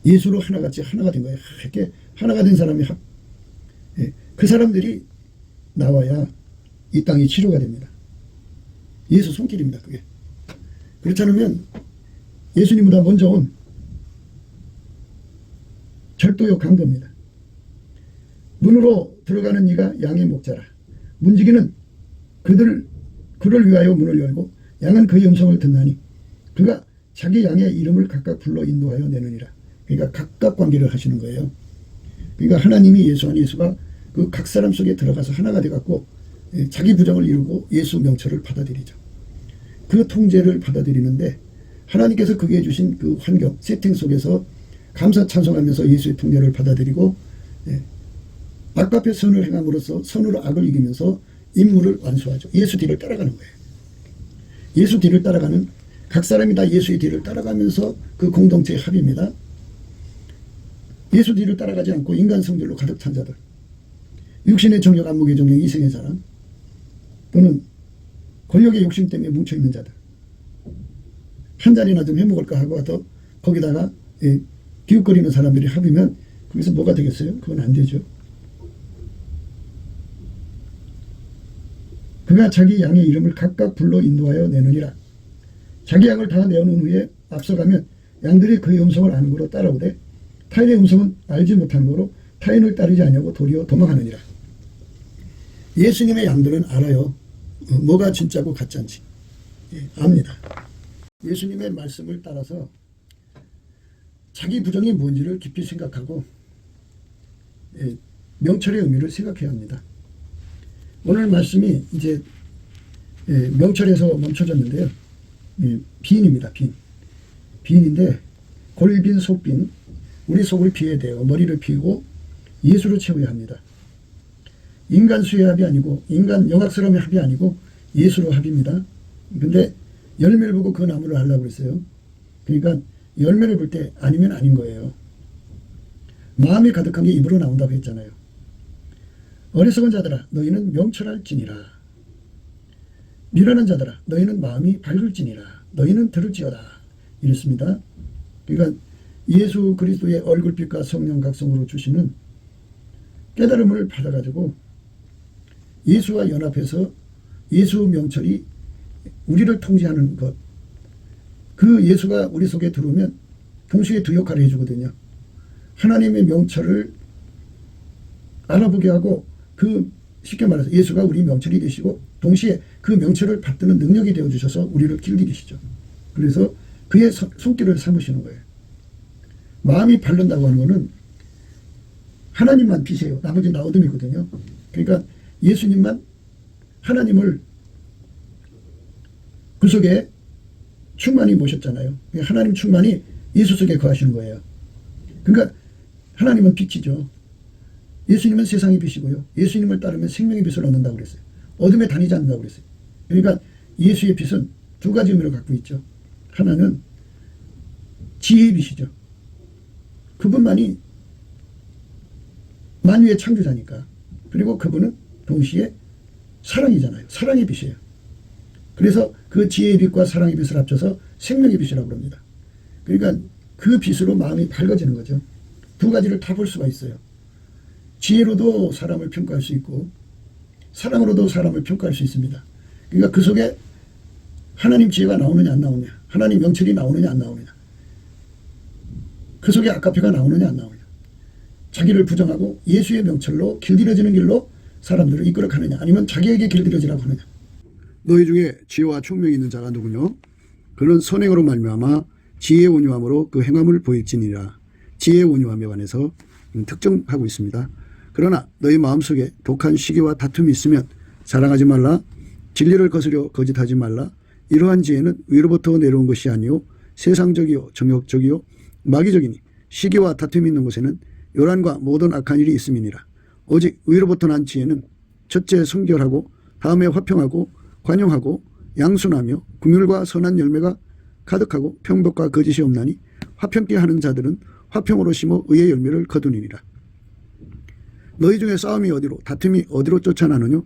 예수로 하나같이 하나가 된 거예요. 이렇게 하나가 된 사람이 그 사람들이 나와야 이 땅이 치료가 됩니다. 예수 손길입니다. 그게. 그렇지 않으면 예수님보다 먼저 온 절도요 강도입니다. 문으로 들어가는 이가 양의 목자라. 문지기는 그를 위하여 문을 열고 양은 그의 음성을 듣나니 그가 자기 양의 이름을 각각 불러 인도하여 내느니라. 그러니까 각각 관계를 하시는 거예요. 그러니까 하나님이 예수 안에 예수가 그 각 사람 속에 들어가서 하나가 돼갖고 자기 부정을 이루고 예수 명철을 받아들이죠. 그 통제를 받아들이는데 하나님께서 그게 주신 그 환경, 세팅 속에서 감사 찬송하면서 예수의 통제를 받아들이고 악앞에 선을 행함으로써 선으로 악을 이기면서 임무를 완수하죠. 예수 뒤를 따라가는 거예요. 예수 뒤를 따라가는, 각 사람이 다 예수의 뒤를 따라가면서 그 공동체의 합입니다. 예수 뒤를 따라가지 않고 인간 성질로 가득 찬 자들, 육신의 정욕, 안목의 정욕, 이생의 자랑, 또는 권력의 욕심 때문에 뭉쳐있는 자들, 한 자리나 좀 해먹을까 하고 또 거기다가 기웃거리는 사람들이 합이면 거기서 뭐가 되겠어요? 그건 안 되죠. 그가 자기 양의 이름을 각각 불러 인도하여 내느니라. 자기 양을 다 내어놓은 후에 앞서가면 양들이 그의 음성을 아는 거로 따라오되 타인의 음성은 알지 못하는 거로 타인을 따르지 아니하고 도리어 도망하느니라. 예수님의 양들은 알아요. 뭐가 진짜고 가짜인지 압니다. 예수님의 말씀을 따라서 자기 부정이 뭔지를 깊이 생각하고 명철의 의미를 생각해야 합니다. 오늘 말씀이 이제 명철에서 멈춰졌는데요. 비인입니다. 비인인데 골빈, 속빈, 우리 속을 비워야 돼요. 머리를 비우고 예수로 채워야 합니다. 인간 수의 합이 아니고 인간 영악스러움의 합이 아니고 예수로 합입니다. 근데 열매를 보고 그 나무를 알라고 그랬어요. 그러니까 열매를 볼 때 아니면 아닌 거예요. 마음이 가득한 게 입으로 나온다고 했잖아요. 어리석은 자들아 너희는 명철할지니라. 미련한 자들아 너희는 마음이 밝을지니라. 너희는 들을지어다. 이랬습니다. 그러니까 예수 그리스도의 얼굴빛과 성령 각성으로 주시는 깨달음을 받아가지고 예수와 연합해서 예수 명철이 우리를 통제하는 것, 그 예수가 우리 속에 들어오면 동시에 두 역할을 해주거든요. 하나님의 명철을 알아보게 하고 쉽게 말해서 예수가 우리 명철이 되시고 동시에 그 명철을 받드는 능력이 되어주셔서 우리를 길게 계시죠. 그래서 그의 손길을 삼으시는 거예요. 마음이 바른다고 하는 거는 하나님만 빛이에요. 나머지는 다 어둠이거든요. 그러니까 예수님만 하나님을 그 속에 충만히 모셨잖아요. 하나님 충만이 예수 속에 거하시는 거예요. 그러니까 하나님은 빛이죠. 예수님은 세상의 빛이고요. 예수님을 따르면 생명의 빛을 얻는다고 그랬어요. 어둠에 다니지 않는다고 그랬어요. 그러니까 예수의 빛은 두 가지 의미를 갖고 있죠. 하나는 지혜의 빛이죠. 그분만이 만유의 창조자니까. 그리고 그분은 동시에 사랑이잖아요. 사랑의 빛이에요. 그래서 그 지혜의 빛과 사랑의 빛을 합쳐서 생명의 빛이라고 합니다. 그러니까 그 빛으로 마음이 밝아지는 거죠. 두 가지를 다 볼 수가 있어요. 지혜로도 사람을 평가할 수 있고 사랑으로도 사람을 평가할 수 있습니다. 그러니까 그 속에 하나님 지혜가 나오느냐 안 나오느냐, 하나님 명철이 나오느냐 안 나오느냐, 그 속에 아까페가 나오느냐 안 나오느냐, 자기를 부정하고 예수의 명철로 길들여지는 길로 사람들을 이끌어가느냐, 아니면 자기에게 길들여지라고 하느냐. 너희 중에 지혜와 총명이 있는 자가 누구뇨? 그는 선행으로 말미암아 지혜의 온유함으로 그 행함을 보일지니라. 지혜의 온유함에 관해서 특정하고 있습니다. 그러나 너희 마음속에 독한 시기와 다툼이 있으면 자랑하지 말라. 진리를 거스려 거짓하지 말라. 이러한 지혜는 위로부터 내려온 것이 아니요 세상적이요 정욕적이요 마귀적이니 시기와 다툼이 있는 곳에는 요란과 모든 악한 일이 있음이니라. 오직 위로부터 난 지혜는 첫째 성결하고 다음에 화평하고 관용하고 양순하며 긍휼과 선한 열매가 가득하고 평복과 거짓이 없나니 화평케 하는 자들은 화평으로 심어 의의 열매를 거두니라. 너희 중에 싸움이 어디로 다툼이 어디로 쫓아나느뇨?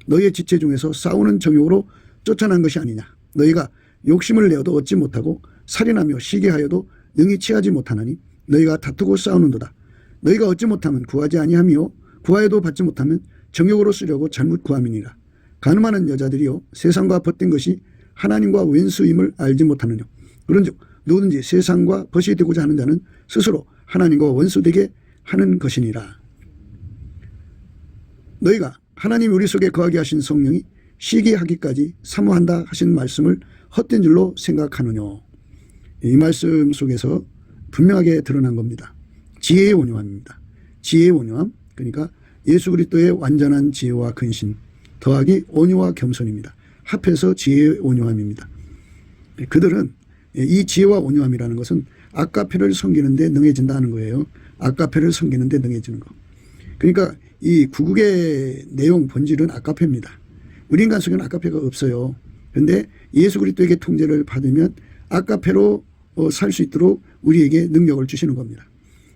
너희의 지체 중에서 싸우는 정욕으로 쫓아난 것이 아니냐. 너희가 욕심을 내어도 얻지 못하고 살인하며 시기하여도 능히 취하지 못하나니 너희가 다투고 싸우는도다. 너희가 얻지 못하면 구하지 아니하며 구하여도 받지 못하면 정욕으로 쓰려고 잘못 구함이니라. 가늠하는 여자들이요 세상과 벗된 것이 하나님과 왼수임을 알지 못하느뇨. 그런즉 누구든지 세상과 벗이 되고자 하는 자는 스스로 하나님과 원수되게 하는 것이니라. 너희가 하나님이 우리 속에 거하게 하신 성령이 시기하기까지 사모한다 하신 말씀을 헛된 줄로 생각하느뇨. 이 말씀 속에서 분명하게 드러난 겁니다. 지혜의 온유함입니다. 지혜의 온유함, 그러니까 예수 그리스도의 완전한 지혜와 근신 더하기 온유와 겸손입니다. 합해서 지혜의 온유함입니다. 그들은 이 지혜와 온유함이라는 것은 아까페를 섬기는 데 능해진다는 거예요. 아까페를 섬기는 데 능해지는 거. 그러니까 이 구국의 내용 본질은 아까페입니다. 우리 인간 속에는 아까페가 없어요. 그런데 예수 그리스도에게 통제를 받으면 아까페로 살 수 있도록 우리에게 능력을 주시는 겁니다.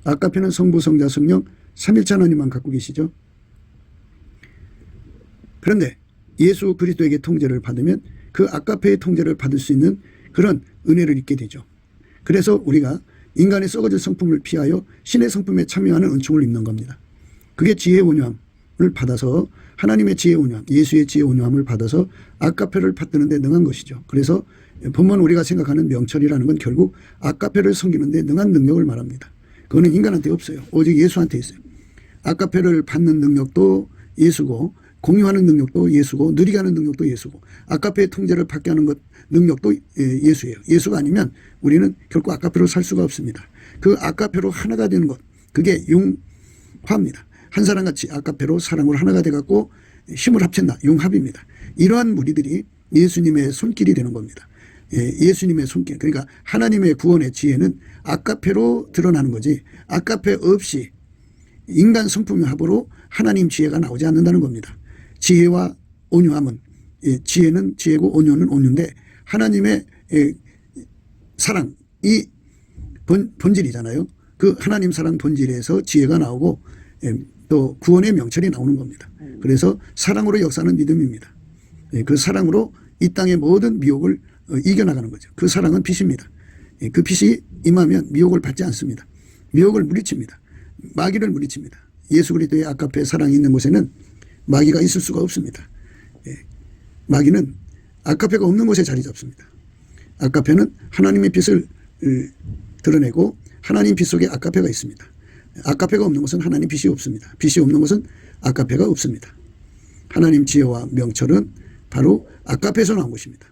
아까페는 성부, 성자, 성령 삼일체 하나님만 갖고 계시죠. 그런데 예수 그리스도에게 통제를 받으면 그 아까페의 통제를 받을 수 있는 그런 은혜를 입게 되죠. 그래서 우리가 인간의 썩어질 성품을 피하여 신의 성품에 참여하는 은총을 입는 겁니다. 그게 지혜의 온유함을 받아서 하나님의 지혜의 온유함, 예수의 지혜의 온유함을 받아서 아까페를 받드는 데 능한 것이죠. 그래서 본문 우리가 생각하는 명철이라는 건 결국 아까페를 섬기는 데 능한 능력을 말합니다. 그거는 인간한테 없어요. 오직 예수한테 있어요. 아까페를 받는 능력도 예수고 공유하는 능력도 예수고 누리게 하는 능력도 예수고 아까페의 통제를 받게 하는 것 능력도 예수예요. 예수가 아니면 우리는 결코 아까페로 살 수가 없습니다. 그 아까페로 하나가 되는 것, 그게 융화입니다. 한 사람같이 아까페로 사랑으로 하나가 돼갖고 힘을 합친다. 융합입니다. 이러한 무리들이 예수님의 손길이 되는 겁니다. 예수님의 손길, 그러니까 하나님의 구원의 지혜는 아까페로 드러나는 거지 아까페 없이 인간 성품의 합으로 하나님 지혜가 나오지 않는다는 겁니다. 지혜와 온유함은, 지혜는 지혜고 온유는 온유인데 하나님의 사랑이 본질이잖아요. 그 하나님 사랑 본질에서 지혜가 나오고 또 구원의 명철이 나오는 겁니다. 그래서 사랑으로 역사하는 믿음입니다. 그 사랑으로 이 땅의 모든 미혹을 이겨나가는 거죠. 그 사랑은 빛입니다. 그 빛이 임하면 미혹을 받지 않습니다. 미혹을 물리칩니다. 마귀를 물리칩니다. 예수 그리스도의 아까페 사랑이 있는 곳에는 마귀가 있을 수가 없습니다. 마귀는 아까페가 없는 곳에 자리 잡습니다. 아카페는 하나님의 빛을 드러내고 하나님 빛 속에 아카페가 있습니다. 아카페가 없는 것은 하나님 빛이 없습니다. 빛이 없는 것은 아카페가 없습니다. 하나님 지혜와 명철은 바로 아카페에서 나온 것입니다.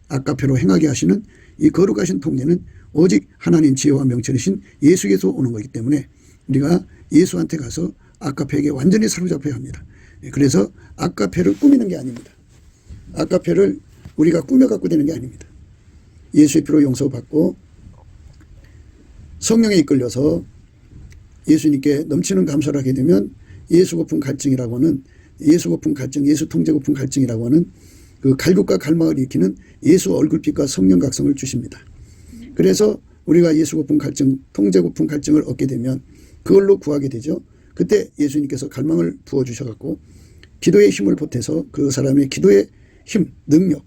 아카페로 행하게 하시는 이 거룩하신 통제는 오직 하나님 지혜와 명철이신 예수에게서 오는 거기 때문에 우리가 예수한테 가서 아카페에게 완전히 사로잡혀야 합니다. 그래서 아카페를 꾸미는 게 아닙니다. 아카페를 우리가 꾸며 갖고 되는 게 아닙니다. 예수의 피로 용서받고 성령에 이끌려서 예수님께 넘치는 감사를 하게 되면 예수 고픈 갈증이라고 하는 예수 고픈 갈증, 예수 통제 고픈 갈증이라고 하는 그 갈급과 갈망을 일으키는 예수 얼굴빛과 성령 각성을 주십니다. 그래서 우리가 예수 고픈 갈증, 통제 고픈 갈증을 얻게 되면 그걸로 구하게 되죠. 그때 예수님께서 갈망을 부어주셔갖고 기도의 힘을 보태서 그 사람의 기도의 힘, 능력,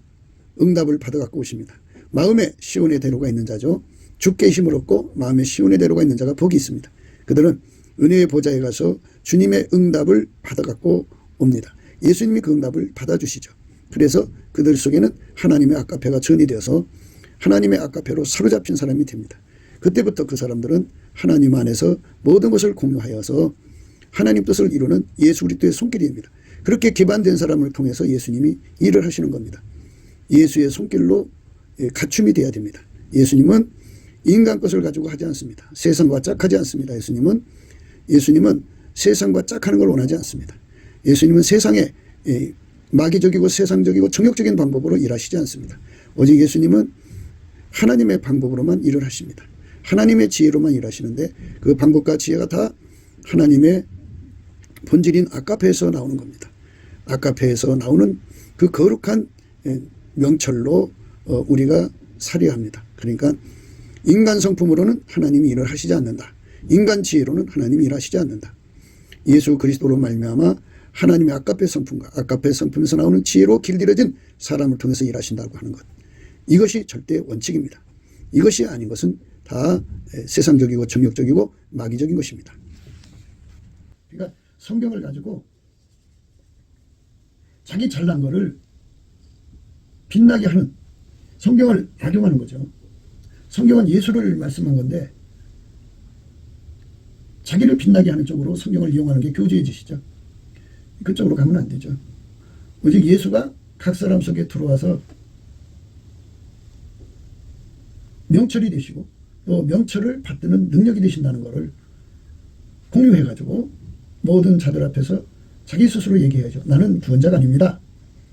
응답을 받아갖고 오십니다. 마음에 시온의 대로가 있는 자죠. 주께 힘을 얻고 마음에 시온의 대로가 있는 자가 복이 있습니다. 그들은 은혜의 보좌에 가서 주님의 응답을 받아갖고 옵니다. 예수님이 그 응답을 받아주시죠. 그래서 그들 속에는 하나님의 아카페가 전이되어서 하나님의 아카페로 사로잡힌 사람이 됩니다. 그때부터 그 사람들은 하나님 안에서 모든 것을 공유하여서 하나님 뜻을 이루는 예수 그리스도의 손길입니다. 그렇게 개반된 사람을 통해서 예수님이 일을 하시는 겁니다. 예수의 손길로 갖춤이 되어야 됩니다. 예수님은 인간 것을 가지고 하지 않습니다. 세상과 짝하지 않습니다. 예수님은 세상과 짝하는 걸 원하지 않습니다. 예수님은 세상에 마귀적이고 세상적이고 정욕적인 방법으로 일하시지 않습니다. 오직 예수님은 하나님의 방법으로만 일을 하십니다. 하나님의 지혜로만 일하시는데 그 방법과 지혜가 다 하나님의 본질인 아카페에서 나오는 겁니다. 아카페에서 나오는 그 거룩한 명철로 우리가 살아야 합니다. 그러니까 인간 성품으로는 하나님이 일을 하시지 않는다. 인간 지혜로는 하나님이 일하시지 않는다. 예수 그리스도로 말미암아 하나님의 아카페 성품과 아카페 성품에서 나오는 지혜로 길들여진 사람을 통해서 일하신다고 하는 것. 이것이 절대 원칙입니다. 이것이 아닌 것은 다 세상적이고 정욕적이고 마귀적인 것입니다. 그러니까 성경을 가지고 자기 잘난 거를 빛나게 하는 성경을 악용하는 거죠. 성경은 예수를 말씀한 건데 자기를 빛나게 하는 쪽으로 성경을 이용하는 게 교주의 짓이죠. 그쪽으로 가면 안 되죠. 오직 예수가 각 사람 속에 들어와서 명철이 되시고 또 명철을 받드는 능력이 되신다는 것을 공유해가지고 모든 자들 앞에서 자기 스스로 얘기해야죠. 나는 구원자가 아닙니다.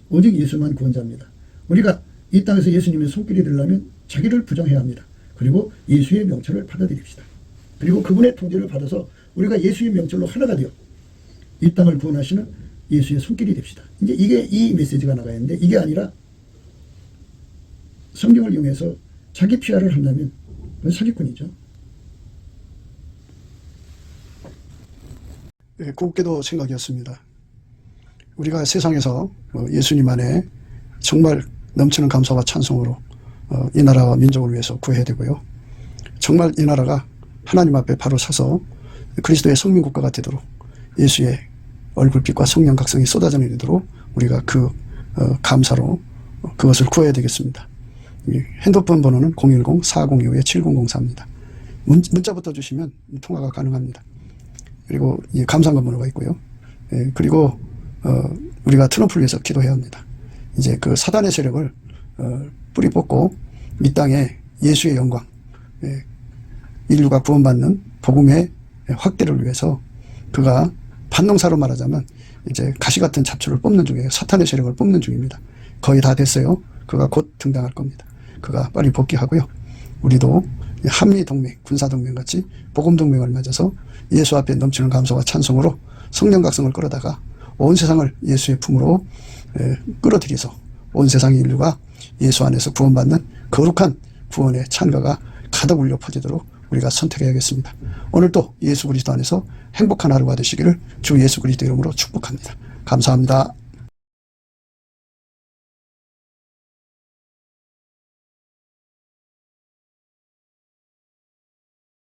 오직 예수만 구원자입니다. 우리가 이 땅에서 예수님의 손길이 되려면 자기를 부정해야 합니다. 그리고 예수의 명철을 받아들입시다. 그리고 그분의 통제를 받아서 우리가 예수의 명철로 하나가 되어 이 땅을 구원하시는 예수의 손길이 됩시다. 이제 이게 이 메시지가 나가야 하는데 이게 아니라 성경을 이용해서 자기 PR을 한다면 그건 사기꾼이죠. 네, 곱게도 생각이었습니다. 우리가 세상에서 예수님 안에 정말 넘치는 감사와 찬송으로 이 나라와 민족을 위해서 구해야 되고요. 정말 이 나라가 하나님 앞에 바로 서서 그리스도의 성민국가가 되도록 예수의 얼굴빛과 성령 각성이 쏟아져 내리도록 우리가 그 감사로 그것을 구해야 되겠습니다. 핸드폰 번호는 010-4025-7004입니다. 문자부터 주시면 통화가 가능합니다. 그리고 감사한 번호가 있고요. 그리고 우리가 트럼프를 위해서 기도해야 합니다. 이제 그 사단의 세력을 뿌리 뽑고 이 땅에 예수의 영광, 인류가 구원받는 복음의 확대를 위해서 그가 반농사로 말하자면 이제 가시 같은 잡초를 뽑는 중이에요. 사탄의 세력을 뽑는 중입니다. 거의 다 됐어요. 그가 곧 등장할 겁니다. 그가 빨리 복귀하고요. 우리도 한미동맹, 군사동맹 같이 복음동맹을 맺어서 예수 앞에 넘치는 감사와 찬송으로 성령 각성을 끌어다가 온 세상을 예수의 품으로 끌어들여서 온 세상의 인류가 예수 안에서 구원받는 거룩한 구원의 찬가가 가득 울려 퍼지도록 우리가 선택해야겠습니다. 오늘도 예수 그리스도 안에서 행복한 하루가 되시기를 주 예수 그리스도 이름으로 축복합니다. 감사합니다.